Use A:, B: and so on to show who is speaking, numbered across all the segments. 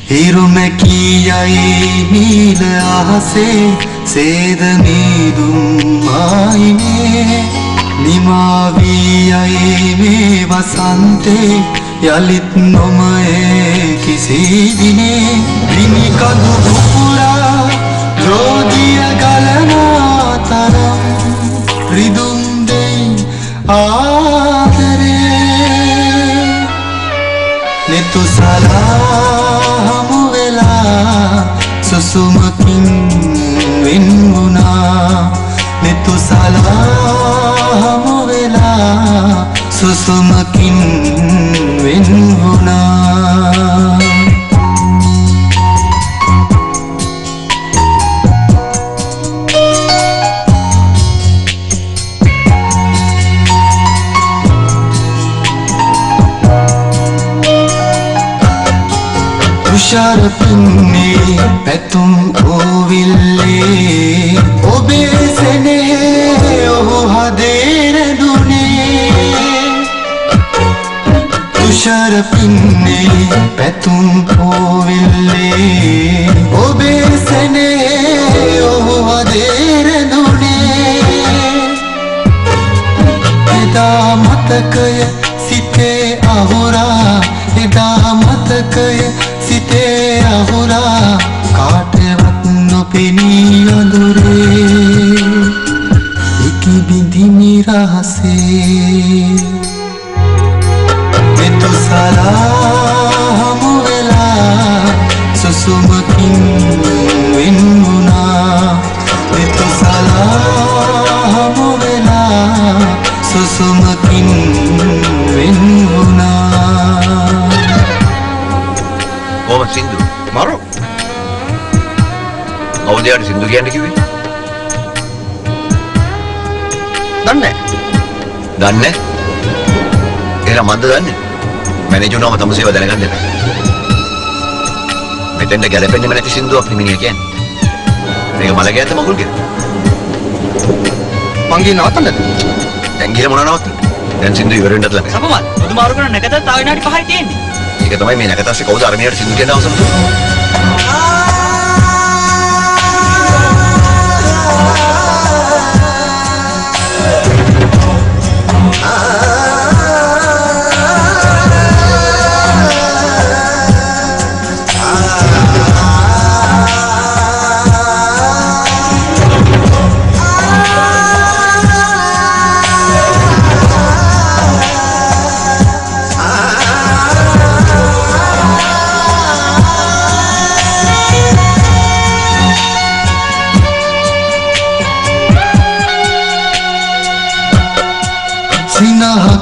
A: හිරුමැකියයි නීල අහසේ සේද මීදුම් ආයිනේ නිමාවියයි මේ වසන්තේ යලිත් නොමයේ කිසි දිනේ විනි කඳු පුපුරා රෝදිය ගලනා තරම් රිදුම් දෙයි ආදරේ නෙතු සලාහමු වෙලා සුසුමකින් වෙන් වුණා නෙතු සලාහමු වෙලා සුසුමකින් වෙන් වුණා තුෂාර පින්නේ පැතුම් ඕවිල්ලේ ඔබේ සෙනෙහේ ඔහු හදේ රැඳුනේ තුෂාර පින්නේ පැතුම් ඕවිල්ලේ ඔබේ සෙනෙහේ ඔහු හදේ රැඳුනේ එදා මතකය සිතේ අහුරා එදා මතකය සිතේ අහුරා කාටවත් නොපෙනී අඳුරේ ඉකි බිඳිමි රහසේ නෙතු සලාහමු වෙලා සුසුමකින් වෙන් වුණා නෙතු සලාහමු වෙලා සුසුමකින් වෙන් වුණා
B: Mohamed Sindhu. Maro. Kawad yaar Sindhu කියන්න කිව්වේ? දන්නේ නැහැ. දන්නේ නැහැ? එහෙනම් මන්ද දන්නේ? මැනේජර් නම තම සේව දැනගන්න එපා. මෙතෙන්ද ගැලපෙන්නේම නැති සින්දුවක් නෙමෙයි කියන්නේ. මේක මලගෑද්ද මගුල් කියලා. මං ගියේ නවත්තන්නද? දැන් ගිහලා මොනවා නවත්තන්නේ? දැන් සින්දු ඉවර වෙන්නත් ළඟයි. සපමල්. බුදුමාරු කරන නැකත තව විනාඩි 5යි තියෙන්නේ. ඒක තමයි මේ නැකතස්සේ කවුද අරමියට සින්දු කියන අවසර දුන්නේ.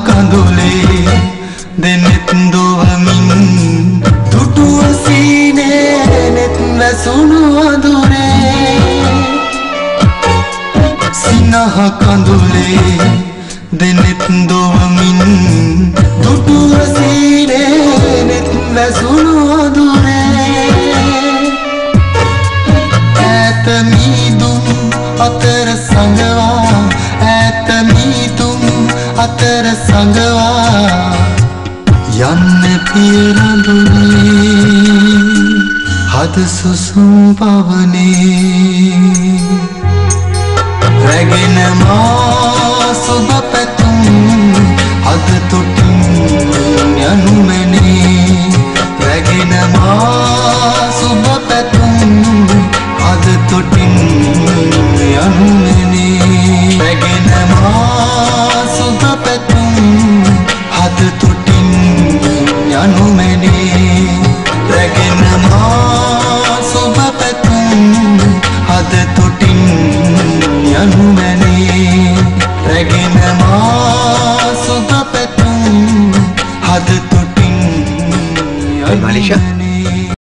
B: කඳුලේ දෙනෙත් දොවමින් දුටුව සීනේ නෙත් වැසුණු අඳුරේ සිනහ කඳුලේ දෙනෙත් දොවමින් දුටුව සීනේ නෙත් වැසුණු අඳුරේ ඈත මීදුම් අතර සංගවා ඈත මීදුම් අතර සංගවා යන්න පියරඳුනේ හද සුසුම් පවනේ රැගෙන මා සුබ පැතුම් හද තොටින් යනුමනේ රැගෙන මා සුබ පැතුම් හද තොටින් යනුමනේ රැගෙන මා සුබ පැතුම් හද තොටින් යනුමනේ